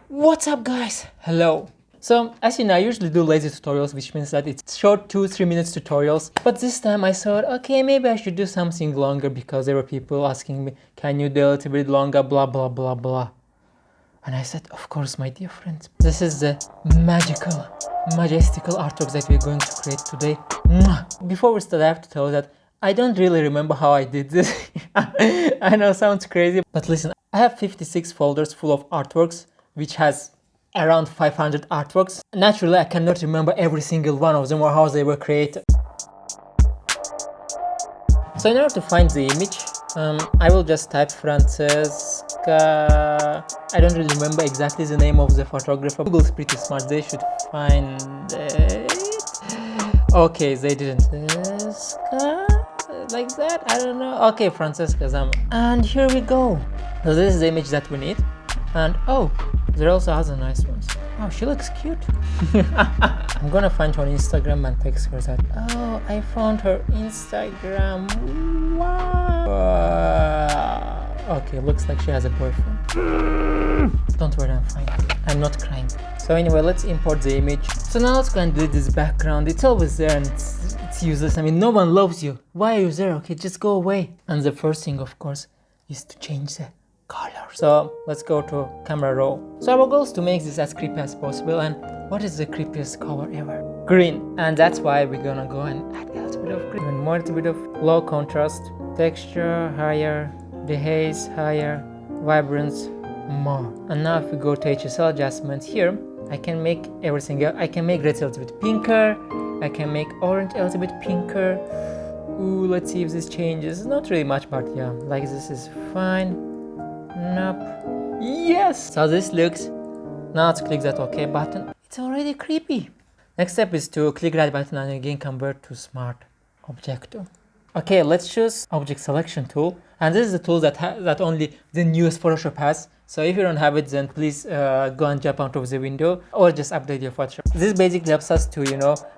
What's up guys? Hello. So as you know, I usually do lazy tutorials, which means that it's short 2-3 minutes tutorials. But this time I thought, okay, maybe I should do something longer because there were people asking me, can you do a little bit longer, blah blah blah blah. And I said, of course, my dear friends. This is the magical, majestical artwork that we're going to create today. Before we start, I have to tell you that I don't really remember how I did this. I know, sounds crazy, but listen, I have 56 folders full of artworks, which has around 500 artworks. Naturally, I cannot remember every single one of them or how they were created. So in order to find the image, I will just type Francesca. I don't really remember exactly the name of the photographer. Google's pretty smart, they should find it. Okay, they didn't. Francesca? Like that? I don't know. Okay, Francesca Zama. And here we go. So this is the image that we need. And oh, there are also other nice ones. Oh, she looks cute. I'm gonna find her on Instagram and text her that. Oh, I found her Instagram. Wow. Okay, looks like she has a boyfriend. Don't worry, I'm fine. I'm not crying. So anyway, let's import the image. So now let's go and delete this background. It's always there and it's useless. I mean, no one loves you. Why are you there? Okay, just go away. And the first thing, of course, is to change the color. So let's go to camera raw. So our goal is to make this as creepy as possible. And what is the creepiest color ever? Green. And that's why we're gonna go and add a little bit of green. Even more, a little bit of low contrast, texture higher, the haze higher, vibrance more. And now if we go to HSL adjustments here, I can make everything else. I can make red a little bit pinker. I can make orange a little bit pinker. Ooh, let's see if this changes. Not really much, but yeah, like this is fine. Nope. Yes! So this looks. Now let's click that OK button. It's already creepy. Next step is to click right button and again convert to Smart Objective. Okay, let's choose Object Selection tool. And this is the tool that only the newest Photoshop has. So if you don't have it, then please go and jump out of the window or just update your Photoshop. This basically helps us to,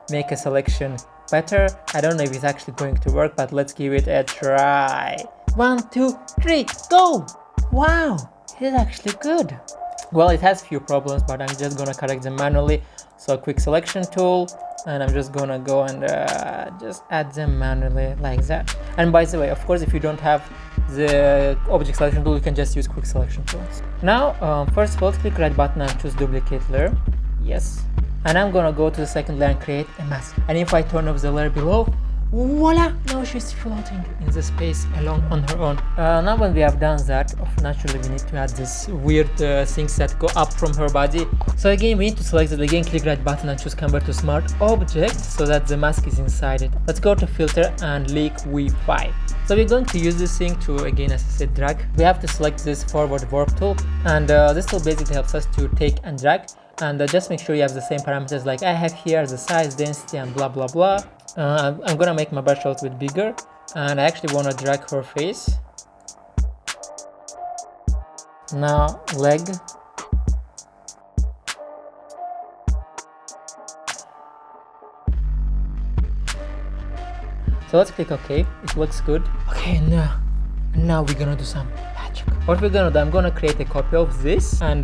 make a selection better. I don't know if it's actually going to work, but let's give it a try. 1, 2, 3, go! Wow, it is actually good. Well, it has few problems, but I'm just gonna correct them manually. So quick selection tool, and I'm just gonna go and just add them manually like that. And by the way, of course, if you don't have the object selection tool, you can just use quick selection tools. Now, first of all, click right button and choose duplicate layer. Yes. And I'm gonna go to the second layer and create a mask. And if I turn off the layer below, voila! Now she's floating in the space alone on her own. Now when we have done that, naturally we need to add this weird things that go up from her body. So again, we need to select it again, click right button and choose convert to smart object so that the mask is inside it. Let's go to filter and Liquify. So we're going to use this thing to, again, as I said, drag. We have to select this forward warp tool, and this tool basically helps us to take and drag. And just make sure you have the same parameters like I have here, the size, density, and blah blah blah. I'm gonna make my brush a little bit bigger, and I actually want to drag her face. Now leg. So let's click OK. It looks good. Okay, now we're gonna do some magic. What we're gonna do, I'm gonna create a copy of this and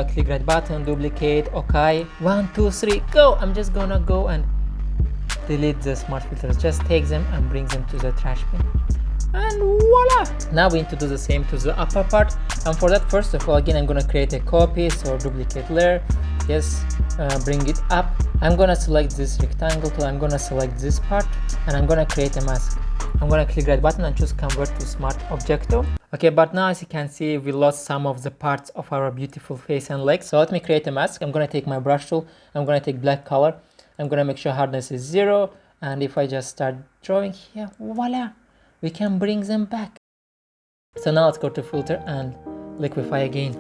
click right button, duplicate, OK. 1, 2, 3, go! I'm just gonna go and delete the smart filters. Just take them and bring them to the trash bin. And voila! Now we need to do the same to the upper part. And for that, first of all, again, I'm gonna create a copy. So duplicate layer. Yes, bring it up. I'm gonna select this rectangle tool. I'm gonna select this part and I'm gonna create a mask. I'm gonna click right button and choose convert to smart objective. Okay, but now as you can see, we lost some of the parts of our beautiful face and legs. So let me create a mask. I'm gonna take my brush tool. I'm gonna take black color. I'm gonna make sure hardness is 0. And if I just start drawing here, voila, we can bring them back. So now let's go to filter and Liquify again.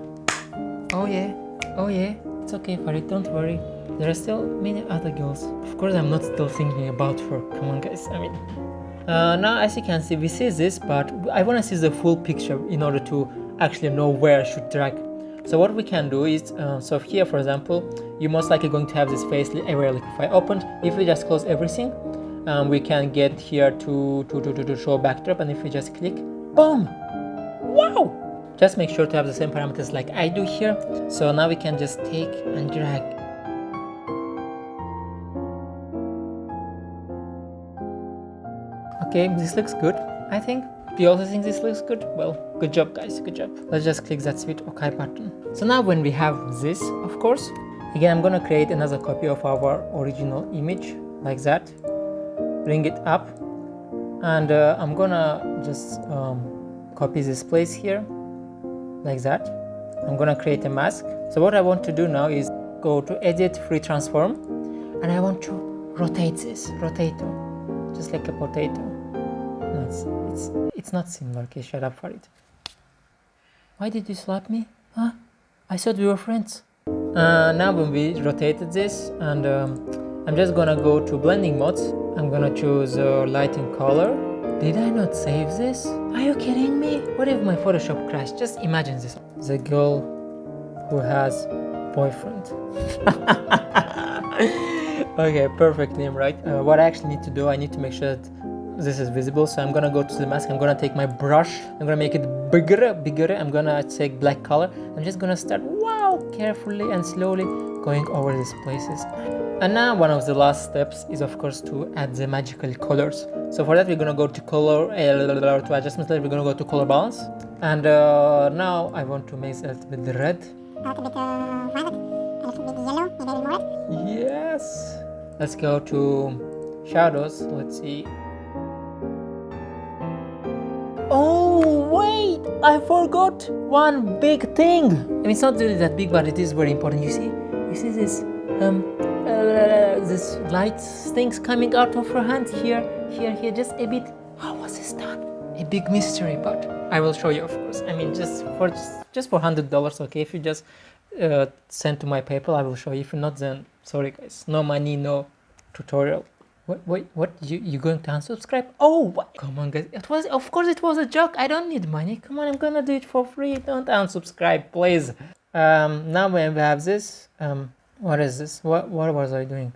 Oh yeah, it's okay for it, don't worry. There are still many other girls. Of course, I'm not still thinking about her. Come on, guys. I mean, now as you can see, we see this, but I want to see the full picture in order to actually know where I should drag. So what we can do is, so here, for example, you're most likely going to have this face area Liquify opened. If we just close everything, we can get here to show backdrop, and if we just click, boom! Wow! Just make sure to have the same parameters like I do here. So now we can just take and drag. Okay, this looks good, I think. Do you also think this looks good? Well, good job guys, good job. Let's just click that sweet OK button. So now when we have this, of course, again I'm gonna create another copy of our original image, like that. Bring it up, and I'm gonna just copy this place here, like that. I'm gonna create a mask. So what I want to do now is go to edit, free transform, and I want to rotate this, rotato, just like a potato. No, it's not similar. Okay, shut up for it. Why did you slap me? Huh? I thought we were friends. Now when we rotated this, and I'm just gonna go to blending modes. I'm gonna choose light and color. Did I not save this? Are you kidding me? What if my Photoshop crashed? Just imagine this. The girl who has boyfriend. Okay, perfect name, right? What I actually need to do, I need to make sure that this is visible. So I'm gonna go to the mask. I'm gonna take my brush. I'm gonna make it bigger. I'm gonna take black color. I'm just gonna start, carefully and slowly going over these places. And now one of the last steps is of course to add the magical colors. So for that we're gonna go to color, to adjustment layer, we're gonna go to color balance. And now I want to make it a little bit red. A little bit violet, a little bit yellow, maybe more red. Yes. Let's go to shadows. Let's see. Oh wait, I forgot one big thing. I mean, it's not really that big, but it is very important. You see this this light things coming out of her hand here, just a bit. How was this done? A big mystery, but I will show you, of course. I mean, just for $100, okay? If you just send to my PayPal, I will show you. If not, then sorry guys, no money, no tutorial. Wait, what? You going to unsubscribe? Oh, what? Come on, guys. Of course, it was a joke. I don't need money. Come on, I'm gonna do it for free. Don't unsubscribe, please. Now when we have this, what is this? What was I doing?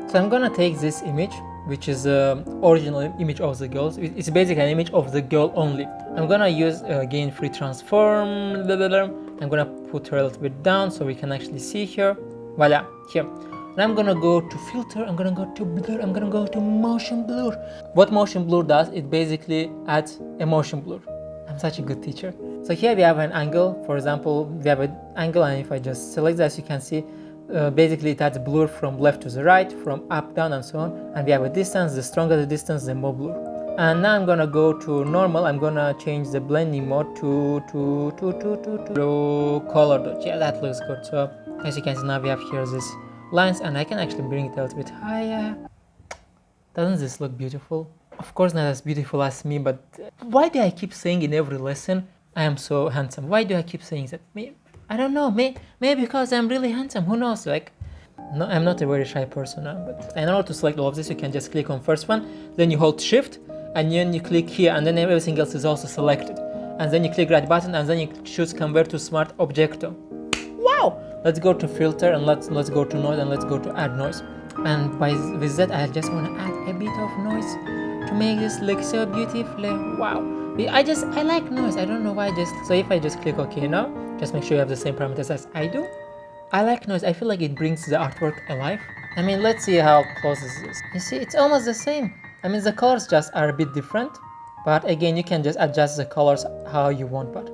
So I'm gonna take this image, which is the original image of the girls. It's basically an image of the girl only. I'm gonna use again free transform. I'm gonna put her a little bit down so we can actually see here. Voila, here. And I'm gonna go to filter, I'm gonna go to blur, I'm gonna go to motion blur. What motion blur does, it basically adds a motion blur. I'm such a good teacher. So here we have an angle. For example, we have an angle, and if I just select that, you can see basically it adds blur from left to the right, from up, down, and so on. And we have a distance. The stronger the distance, the more blur. And now I'm gonna go to normal. I'm gonna change the blending mode to color dot. Yeah, that looks good. So as you can see, now we have here this lines, and I can actually bring it a little bit higher. Doesn't this look beautiful? Of course not as beautiful as me, but why do I keep saying in every lesson I am so handsome? Why do I keep saying that? I don't know, maybe because I'm really handsome, who knows? Like, no, I'm not a very shy person, but in order to select all of this, you can just click on first one, then you hold shift, and then you click here, and then everything else is also selected. And then you click right button, and then you choose convert to smart objecto. Wow! Let's go to filter, and let's go to noise, and let's go to add noise. And with that, I just want to add a bit of noise to make this look so beautifully. Wow! I like noise. I don't know why. So if I just click OK now, just make sure you have the same parameters as I do. I like noise. I feel like it brings the artwork alive. I mean, let's see how close this is. You see, it's almost the same. I mean, the colors just are a bit different, but again, you can just adjust the colors how you want. But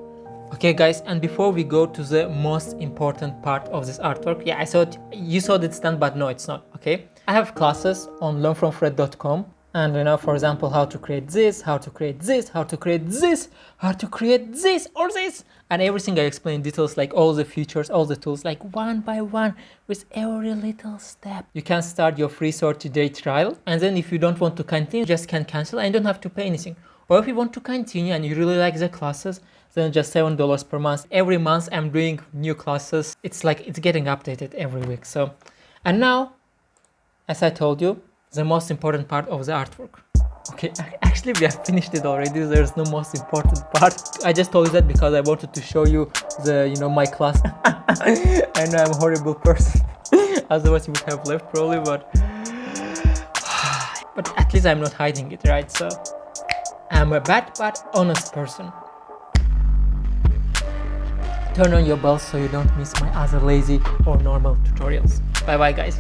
okay, guys, and before we go to the most important part of this artwork, yeah, I thought you saw this done, but no, it's not. Okay, I have classes on learnfromfred.com. And you know, for example, how to create this, how to create this, how to create this, how to create this or this, and everything I explain in details, like all the features, all the tools, like one by one with every little step. You can start your free 30-day trial, and then if you don't want to continue, just can cancel and you don't have to pay anything. Or if you want to continue and you really like the classes, then just $7 per month. Every month I'm doing new classes. It's like it's getting updated every week. So, and now, as I told you, the most important part of the artwork. Okay, actually we have finished it already. There's no most important part. I just told you that because I wanted to show you my class. I know I'm a horrible person. Otherwise you would have left probably, but at least I'm not hiding it, right? So I'm a bad but honest person. Turn on your bell so you don't miss my other lazy or normal tutorials. Bye bye guys.